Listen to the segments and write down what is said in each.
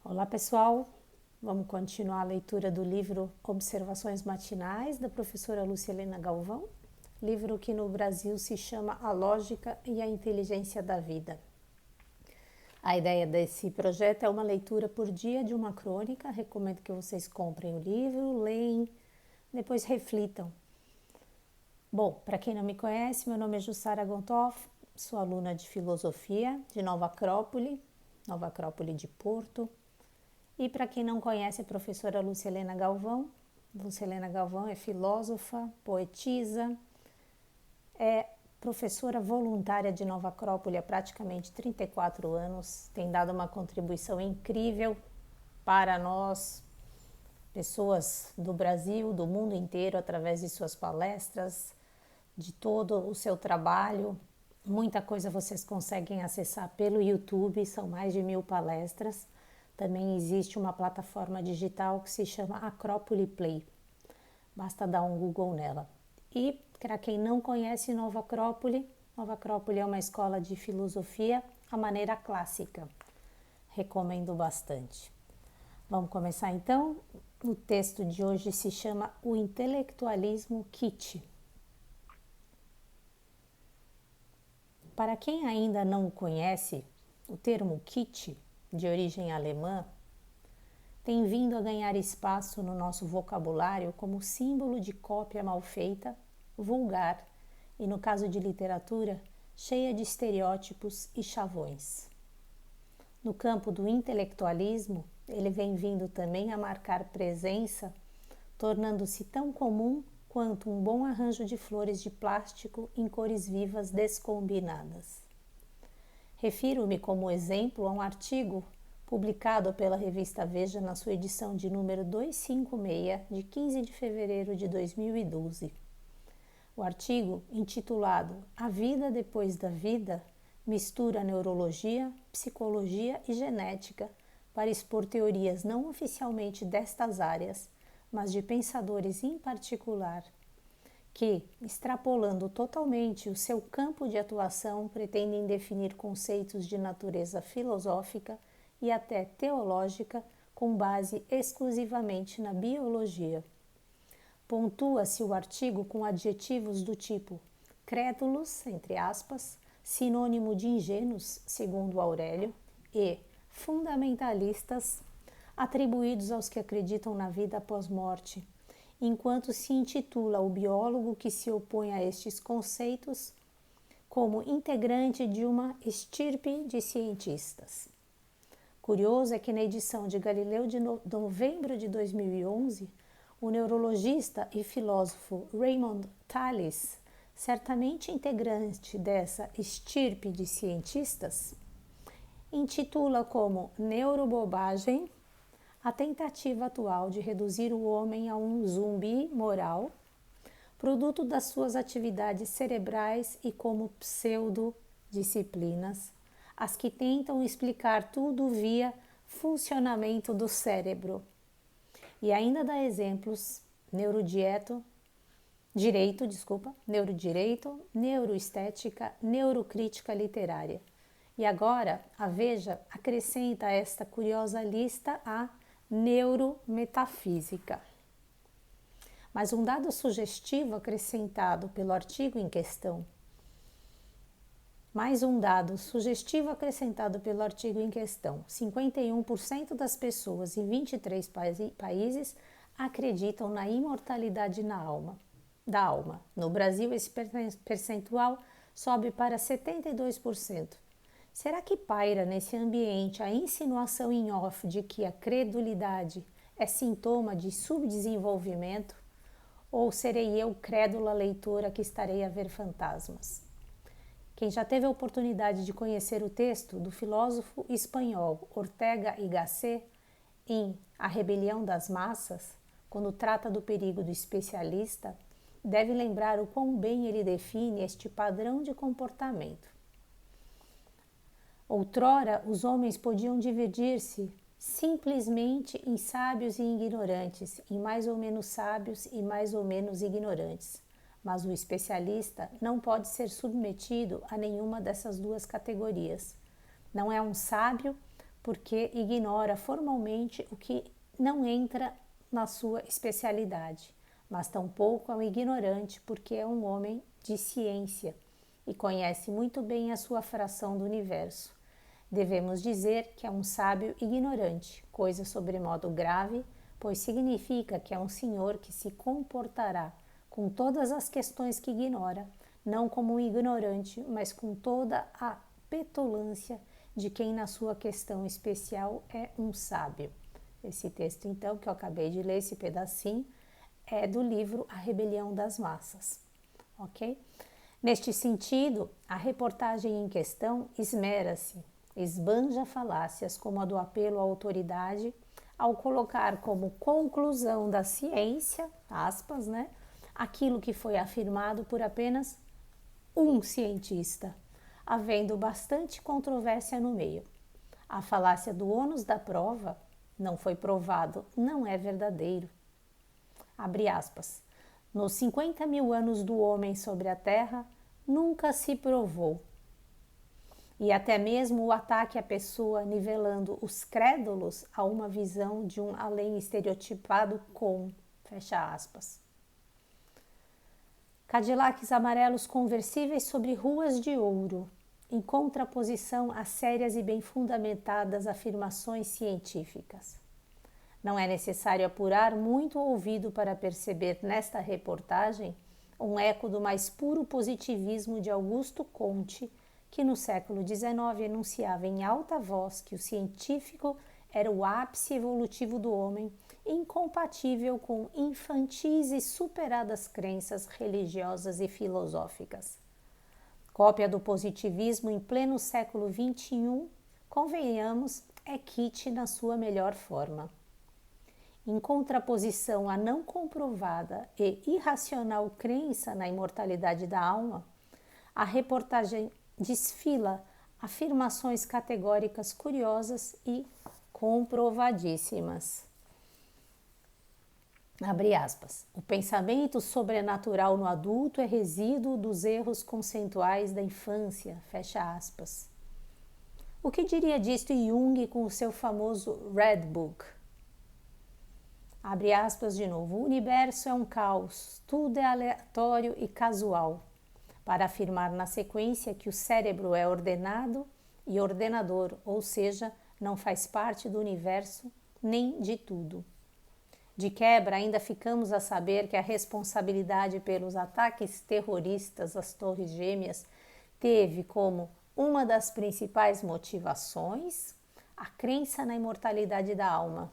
Olá pessoal, vamos continuar a leitura do livro Observações Matinais da professora Lúcia Helena Galvão, livro que no Brasil se chama A Lógica e a Inteligência da Vida. A ideia desse projeto é uma leitura por dia de uma crônica. Recomendo que vocês comprem o livro, leem, depois reflitam. Bom, para quem não me conhece, meu nome é Jussara Gontoff, sou aluna de Filosofia de Nova Acrópole de Porto. E para quem não conhece a professora Lúcia Helena Galvão, Lúcia Helena Galvão é filósofa, poetisa, é professora voluntária de Nova Acrópole há praticamente 34 anos, tem dado uma contribuição incrível para nós, pessoas do Brasil, do mundo inteiro, através de suas palestras, de todo o seu trabalho. Muita coisa vocês conseguem acessar pelo YouTube, são mais de 1000 palestras. Também existe uma plataforma digital que se chama Acrópole Play. Basta dar um Google nela. E para quem não conhece Nova Acrópole é uma escola de filosofia à maneira clássica. Recomendo bastante. Vamos começar então? O texto de hoje se chama O Intelectualismo Kitsch. Para quem ainda não conhece, o termo Kitsch, de origem alemã, tem vindo a ganhar espaço no nosso vocabulário como símbolo de cópia mal feita, vulgar e, no caso de literatura, cheia de estereótipos e chavões. No campo do intelectualismo, ele vem vindo também a marcar presença, tornando-se tão comum quanto um bom arranjo de flores de plástico em cores vivas descombinadas. Refiro-me como exemplo a um artigo publicado pela revista Veja na sua edição de número 256, de 15 de fevereiro de 2012. O artigo, intitulado A Vida Depois da Vida, mistura neurologia, psicologia e genética para expor teorias não oficialmente destas áreas, mas de pensadores em particular, que, extrapolando totalmente o seu campo de atuação, pretendem definir conceitos de natureza filosófica e até teológica com base exclusivamente na biologia. Pontua-se o artigo com adjetivos do tipo crédulos, entre aspas, sinônimo de ingênuos, segundo Aurélio, e fundamentalistas, atribuídos aos que acreditam na vida após morte, enquanto se intitula o biólogo que se opõe a estes conceitos como integrante de uma estirpe de cientistas. Curioso é que na edição de Galileu de novembro de 2011, o neurologista e filósofo Raymond Thalles, certamente integrante dessa estirpe de cientistas, intitula como neurobobagem a tentativa atual de reduzir o homem a um zumbi moral, produto das suas atividades cerebrais e como pseudodisciplinas, as que tentam explicar tudo via funcionamento do cérebro. E ainda dá exemplos: neurodireito, neuroestética, neurocrítica literária. E agora a Veja acrescenta a esta curiosa lista a neurometafísica. Mas um dado sugestivo acrescentado pelo artigo em questão. 51% das pessoas em 23 países acreditam na imortalidade da alma. No Brasil, esse percentual sobe para 72%. Será que paira nesse ambiente a insinuação em off de que a credulidade é sintoma de subdesenvolvimento? Ou serei eu, crédula leitora, que estarei a ver fantasmas? Quem já teve a oportunidade de conhecer o texto do filósofo espanhol Ortega y Gasset em A Rebelião das Massas, quando trata do perigo do especialista, deve lembrar o quão bem ele define este padrão de comportamento. Outrora, os homens podiam dividir-se simplesmente em sábios e ignorantes, em mais ou menos sábios e mais ou menos ignorantes. Mas o especialista não pode ser submetido a nenhuma dessas duas categorias. Não é um sábio porque ignora formalmente o que não entra na sua especialidade, mas tampouco é um ignorante porque é um homem de ciência e conhece muito bem a sua fração do universo. Devemos dizer que é um sábio ignorante, coisa sobremodo grave, pois significa que é um senhor que se comportará com todas as questões que ignora, não como um ignorante, mas com toda a petulância de quem na sua questão especial é um sábio. Esse texto, então, que eu acabei de ler, esse pedacinho, é do livro A Rebelião das Massas, ok? Neste sentido, a reportagem em questão esmera-se, esbanja falácias como a do apelo à autoridade, ao colocar como conclusão da ciência, aspas, né, aquilo que foi afirmado por apenas um cientista, havendo bastante controvérsia no meio. A falácia do ônus da prova, não foi provado, não é verdadeiro. Abre aspas. Nos 50 mil anos do homem sobre a terra, nunca se provou. E até mesmo o ataque à pessoa nivelando os crédulos a uma visão de um além estereotipado com, fecha aspas. Cadillacs amarelos conversíveis sobre ruas de ouro, em contraposição às sérias e bem fundamentadas afirmações científicas. Não é necessário apurar muito o ouvido para perceber nesta reportagem um eco do mais puro positivismo de Augusto Comte, que no século XIX enunciava em alta voz que o científico era o ápice evolutivo do homem, incompatível com infantis e superadas crenças religiosas e filosóficas. Cópia do positivismo em pleno século XXI, convenhamos, é Kitsch na sua melhor forma. Em contraposição à não comprovada e irracional crença na imortalidade da alma, a reportagem desfila afirmações categóricas curiosas e comprovadíssimas. Abre aspas. O pensamento sobrenatural no adulto é resíduo dos erros conceituais da infância. Fecha aspas. O que diria disto Jung com o seu famoso Red Book? Abre aspas de novo. O universo é um caos, tudo é aleatório e casual. Para afirmar na sequência que o cérebro é ordenado e ordenador, ou seja, não faz parte do universo nem de tudo. De quebra, ainda ficamos a saber que a responsabilidade pelos ataques terroristas às Torres Gêmeas teve como uma das principais motivações a crença na imortalidade da alma.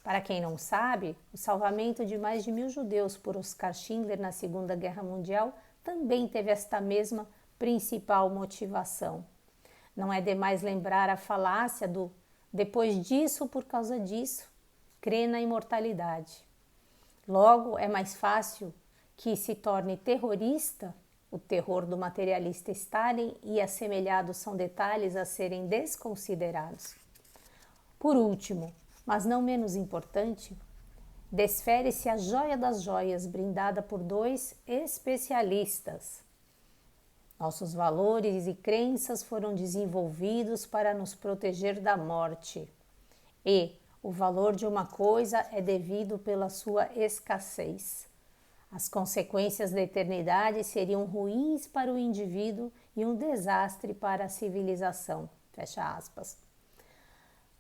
Para quem não sabe, o salvamento de mais de 1.000 judeus por Oskar Schindler na Segunda Guerra Mundial também teve esta mesma principal motivação. Não é demais lembrar a falácia do depois disso, por causa disso, crê na imortalidade. Logo, é mais fácil que se torne terrorista, o terror do materialista Stalin, e assemelhados são detalhes a serem desconsiderados. Por último, mas não menos importante, desfere-se a joia das joias, brindada por dois especialistas. Nossos valores e crenças foram desenvolvidos para nos proteger da morte. E o valor de uma coisa é devido pela sua escassez. As consequências da eternidade seriam ruins para o indivíduo e um desastre para a civilização. Fecha aspas.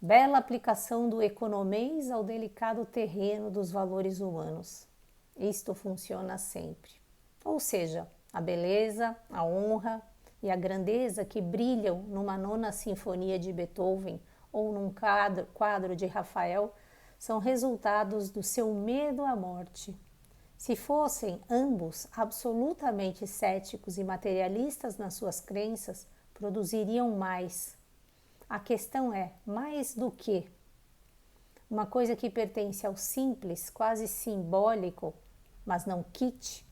Bela aplicação do economês ao delicado terreno dos valores humanos. Isto funciona sempre. Ou seja, a beleza, a honra e a grandeza que brilham numa nona sinfonia de Beethoven ou num quadro de Rafael são resultados do seu medo à morte. Se fossem ambos absolutamente céticos e materialistas nas suas crenças, produziriam mais. A questão é, mais do que? Uma coisa que pertence ao simples, quase simbólico, mas não kitsch,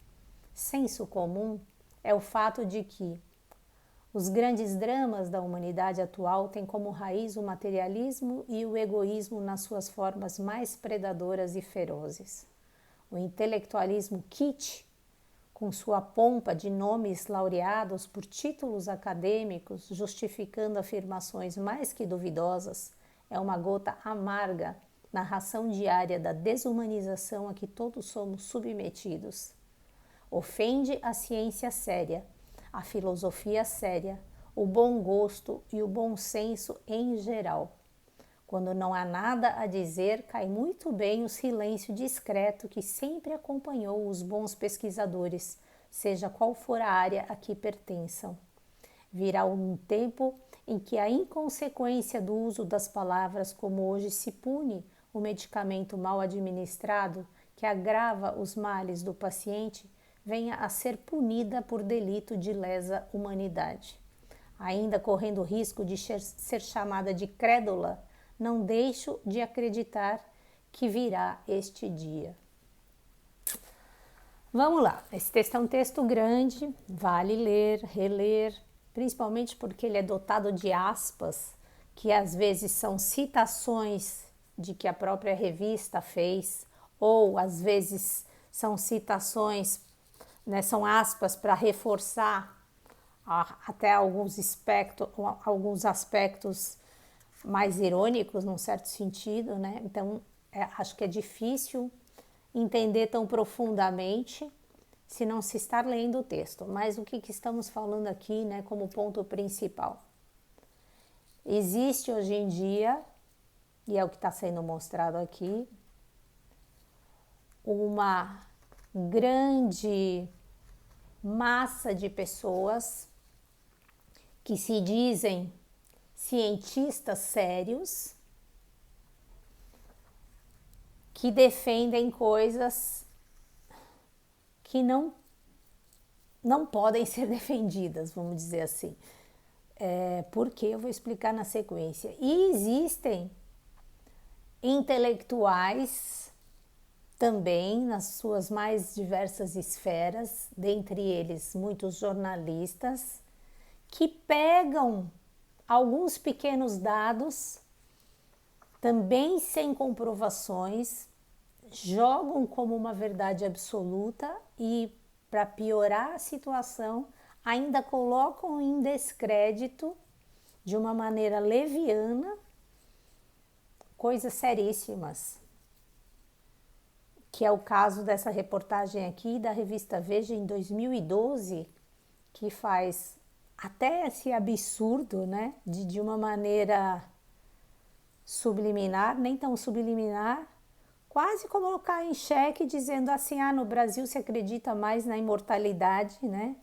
senso comum, é o fato de que os grandes dramas da humanidade atual têm como raiz o materialismo e o egoísmo nas suas formas mais predadoras e ferozes. O intelectualismo kitsch com sua pompa de nomes laureados por títulos acadêmicos, justificando afirmações mais que duvidosas, é uma gota amarga na ração diária da desumanização a que todos somos submetidos. Ofende a ciência séria, a filosofia séria, o bom gosto e o bom senso em geral. Quando não há nada a dizer, cai muito bem o silêncio discreto que sempre acompanhou os bons pesquisadores, seja qual for a área a que pertençam. Virá um tempo em que a inconsequência do uso das palavras, como hoje se pune o medicamento mal administrado, que agrava os males do paciente, venha a ser punida por delito de lesa humanidade. Ainda correndo o risco de ser chamada de crédula, não deixo de acreditar que virá este dia. Vamos lá, esse texto é um texto grande, vale ler, reler, principalmente porque ele é dotado de aspas, que às vezes são citações de que a própria revista fez, ou às vezes são citações, né, são aspas para reforçar até alguns aspectos mais irônicos, num certo sentido, né? Então, acho que é difícil entender tão profundamente se não se estar lendo o texto. Mas o que estamos falando aqui, né, como ponto principal? Existe hoje em dia, e é o que está sendo mostrado aqui, uma grande massa de pessoas que se dizem cientistas sérios, que defendem coisas que não podem ser defendidas, vamos dizer assim. Porque eu vou explicar na sequência. E existem intelectuais também nas suas mais diversas esferas, dentre eles muitos jornalistas, que pegam alguns pequenos dados, também sem comprovações, jogam como uma verdade absoluta e, para piorar a situação, ainda colocam em descrédito, de uma maneira leviana, coisas seríssimas. Que é o caso dessa reportagem aqui da revista Veja em 2012, que faz até esse absurdo, né, de uma maneira subliminar, nem tão subliminar, quase colocar em xeque, dizendo assim, no Brasil se acredita mais na imortalidade, né,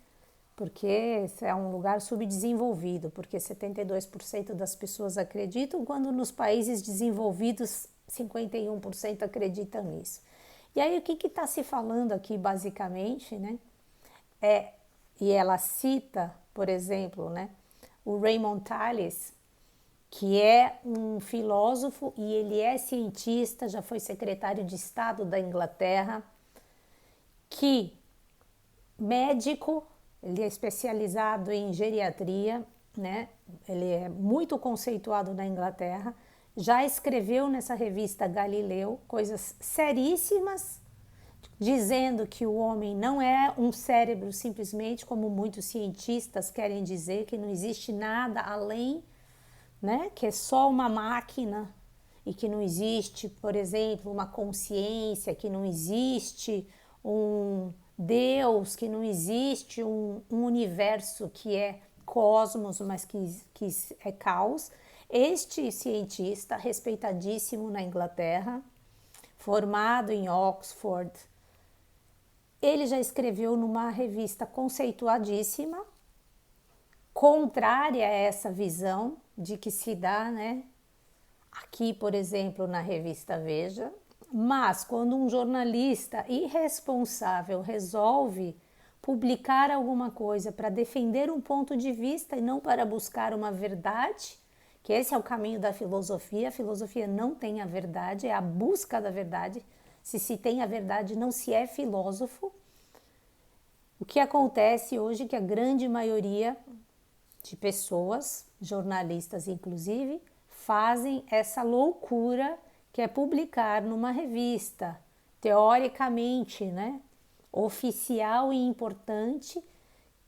porque é um lugar subdesenvolvido, porque 72% das pessoas acreditam, quando nos países desenvolvidos 51% acreditam nisso. E aí o que está se falando aqui basicamente, né, e ela cita, por exemplo, né, o Raymond Tales, que é um filósofo e ele é cientista, já foi secretário de Estado da Inglaterra, que médico, ele é especializado em geriatria, né? Ele é muito conceituado na Inglaterra, já escreveu nessa revista Galileu coisas seríssimas, dizendo que o homem não é um cérebro simplesmente, como muitos cientistas querem dizer, que não existe nada além, né? Que é só uma máquina e que não existe, por exemplo, uma consciência, que não existe um Deus, que não existe um universo que é cosmos, mas que é caos. Este cientista, respeitadíssimo na Inglaterra, formado em Oxford, ele já escreveu numa revista conceituadíssima, contrária a essa visão de que se dá, né, aqui, por exemplo, na revista Veja. Mas quando um jornalista irresponsável resolve publicar alguma coisa para defender um ponto de vista e não para buscar uma verdade, que esse é o caminho da filosofia, a filosofia não tem a verdade, é a busca da verdade. Se tem a verdade, não se é filósofo. O que acontece hoje é que a grande maioria de pessoas, jornalistas inclusive, fazem essa loucura que é publicar numa revista, teoricamente, né, oficial e importante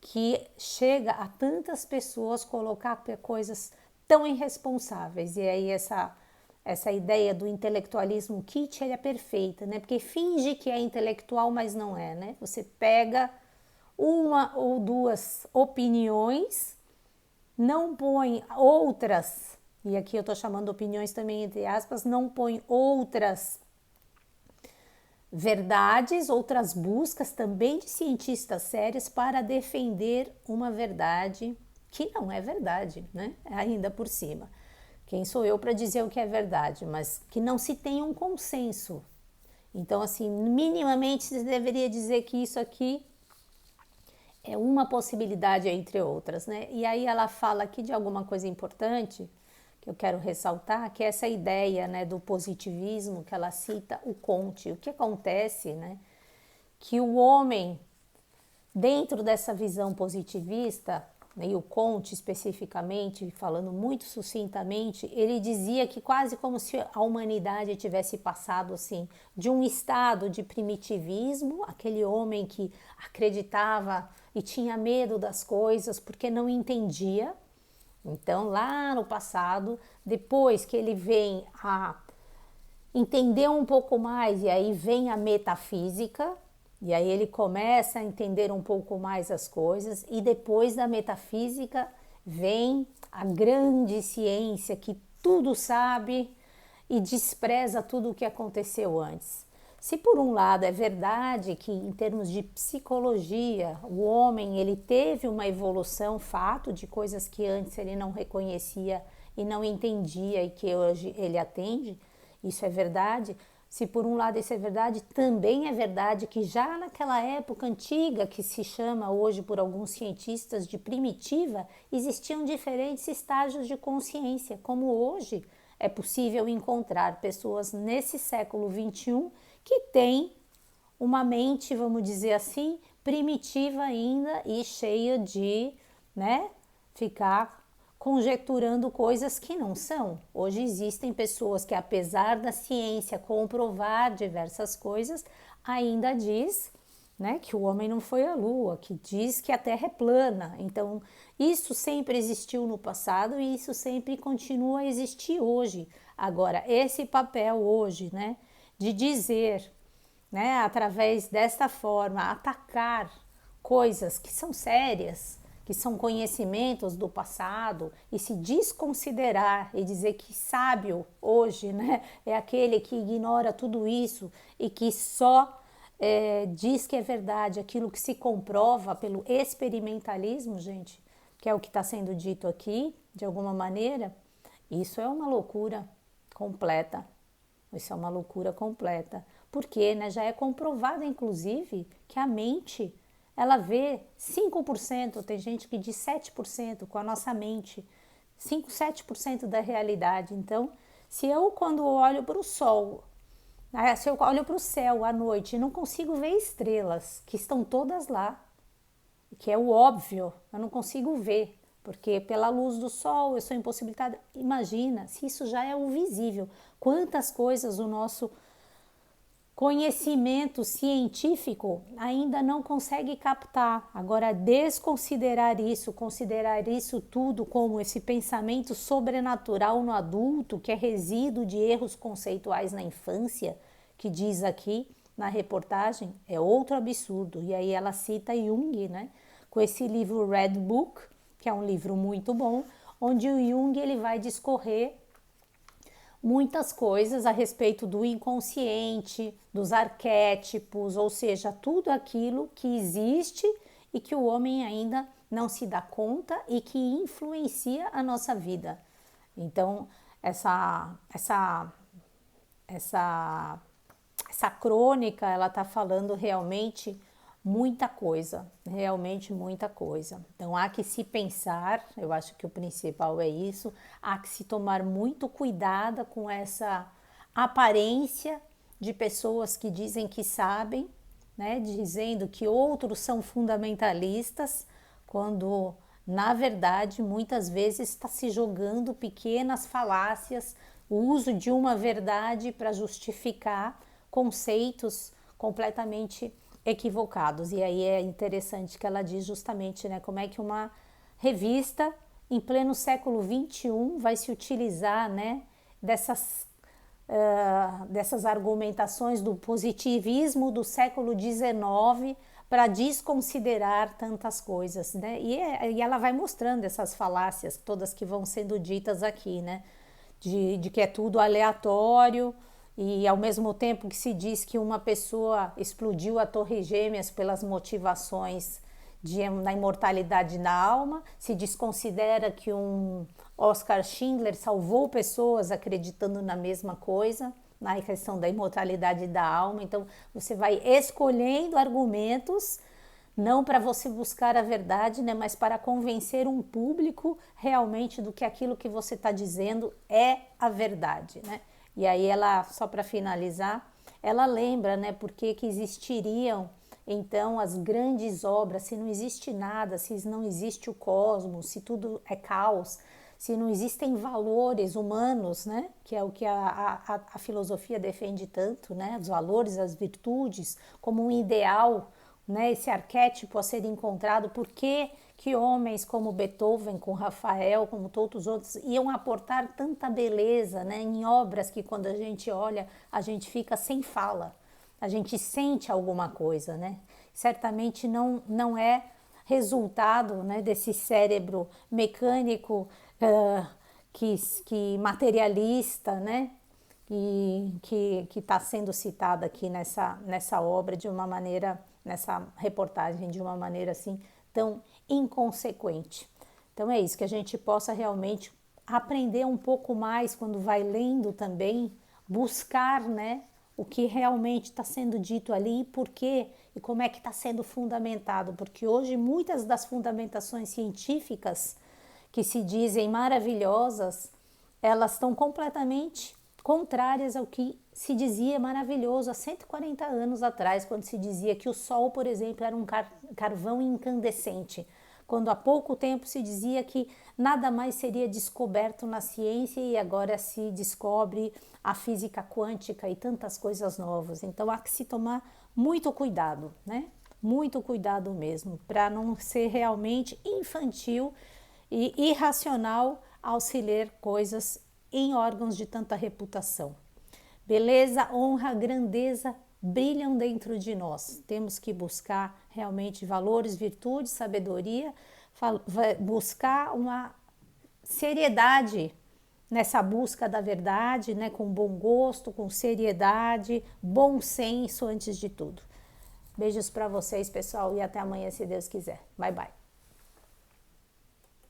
que chega a tantas pessoas colocar coisas tão irresponsáveis. E aí essa ideia do intelectualismo kit, ele é perfeita, né? Porque finge que é intelectual, mas não é, né? Você pega uma ou duas opiniões, não põe outras, e aqui eu tô chamando opiniões também entre aspas, não põe outras verdades, outras buscas também de cientistas sérios para defender uma verdade que não é verdade, né? Ainda por cima. Quem sou eu para dizer o que é verdade, mas que não se tem um consenso. Então, assim, minimamente você deveria dizer que isso aqui é uma possibilidade entre outras, né? E aí ela fala aqui de alguma coisa importante que eu quero ressaltar, que é essa ideia, né, do positivismo, que ela cita o Comte. O que acontece, né, que o homem, dentro dessa visão positivista, né, e o Comte especificamente, falando muito sucintamente, ele dizia que quase como se a humanidade tivesse passado assim de um estado de primitivismo, aquele homem que acreditava e tinha medo das coisas porque não entendia. Então, lá no passado, depois que ele vem a entender um pouco mais, e aí vem a metafísica, e aí ele começa a entender um pouco mais as coisas, e depois da metafísica vem a grande ciência que tudo sabe e despreza tudo o que aconteceu antes. Se por um lado é verdade que em termos de psicologia o homem ele teve uma evolução, fato de coisas que antes ele não reconhecia e não entendia e que hoje ele atende, isso é verdade. Se por um lado isso é verdade, também é verdade que já naquela época antiga, que se chama hoje por alguns cientistas de primitiva, existiam diferentes estágios de consciência, como hoje é possível encontrar pessoas nesse século XXI que têm uma mente, vamos dizer assim, primitiva ainda e cheia de, né, ficar conjecturando coisas que não são. Hoje existem pessoas que, apesar da ciência comprovar diversas coisas, ainda diz, né, que o homem não foi à lua, que diz que a Terra é plana. Então, isso sempre existiu no passado e isso sempre continua a existir hoje. Agora, esse papel hoje, né, de dizer, né, através desta forma, atacar coisas que são sérias, que são conhecimentos do passado, e se desconsiderar e dizer que sábio hoje, né, é aquele que ignora tudo isso e que só diz que é verdade aquilo que se comprova pelo experimentalismo, gente, que é o que está sendo dito aqui, de alguma maneira, isso é uma loucura completa. Isso é uma loucura completa. Porque, né, já é comprovado, inclusive, que a mente, ela vê 5%, tem gente que diz 7% com a nossa mente, 5, 7% da realidade. Então, se eu, quando olho para o sol, se eu olho para o céu à noite e não consigo ver estrelas, que estão todas lá, que é o óbvio, eu não consigo ver, porque pela luz do sol eu sou impossibilitada. Imagina, se isso já é o visível, quantas coisas o nosso conhecimento científico ainda não consegue captar. Agora, desconsiderar isso, considerar isso tudo como esse pensamento sobrenatural no adulto, que é resíduo de erros conceituais na infância, que diz aqui na reportagem, é outro absurdo. E aí ela cita Jung, né, com esse livro Red Book, que é um livro muito bom, onde o Jung ele vai discorrer muitas coisas a respeito do inconsciente, dos arquétipos, ou seja, tudo aquilo que existe e que o homem ainda não se dá conta e que influencia a nossa vida. Então, essa crônica, ela está falando realmente muita coisa, realmente muita coisa. Então há que se pensar, eu acho que o principal é isso, há que se tomar muito cuidado com essa aparência de pessoas que dizem que sabem, né, dizendo que outros são fundamentalistas, quando na verdade muitas vezes está se jogando pequenas falácias, o uso de uma verdade para justificar conceitos completamente equivocados. E aí é interessante que ela diz justamente, né, como é que uma revista em pleno século XXI vai se utilizar, né, dessas argumentações do positivismo do século XIX para desconsiderar tantas coisas, né? E ela vai mostrando essas falácias todas que vão sendo ditas aqui, né? De que é tudo aleatório, e ao mesmo tempo que se diz que uma pessoa explodiu a Torre Gêmeas pelas motivações da imortalidade da alma, se desconsidera que um Oscar Schindler salvou pessoas acreditando na mesma coisa, na questão da imortalidade da alma. Então você vai escolhendo argumentos não para você buscar a verdade, né, mas para convencer um público realmente do que aquilo que você está dizendo é a verdade, né? E aí ela, só para finalizar, ela lembra, né, por que existiriam então as grandes obras, se não existe nada, se não existe o cosmos, se tudo é caos, se não existem valores humanos, né, que é o que a filosofia defende tanto, né, os valores, as virtudes, como um ideal, né, esse arquétipo a ser encontrado. Por que homens como Beethoven, como Rafael, como todos os outros, iam aportar tanta beleza, né, em obras que quando a gente olha, a gente fica sem fala, a gente sente alguma coisa, né? Certamente não é resultado, né, desse cérebro mecânico que materialista, né, que está sendo citada aqui nessa obra de uma maneira, nessa reportagem, de uma maneira assim tão inconsequente. Então é isso, que a gente possa realmente aprender um pouco mais quando vai lendo também, buscar, né, o que realmente está sendo dito ali e por quê e como é que está sendo fundamentado, porque hoje muitas das fundamentações científicas que se dizem maravilhosas, elas estão completamente contrárias ao que se dizia maravilhoso há 140 anos atrás, quando se dizia que o Sol, por exemplo, era um carvão incandescente, quando há pouco tempo se dizia que nada mais seria descoberto na ciência e agora se descobre a física quântica e tantas coisas novas. Então há que se tomar muito cuidado, né? Muito cuidado mesmo, para não ser realmente infantil e irracional ao se ler coisas em órgãos de tanta reputação. Beleza, honra, grandeza brilham dentro de nós. Temos que buscar realmente valores, virtudes, sabedoria, buscar uma seriedade nessa busca da verdade, né, com bom gosto, com seriedade, bom senso antes de tudo. Beijos para vocês, pessoal, e até amanhã, se Deus quiser. Bye, bye.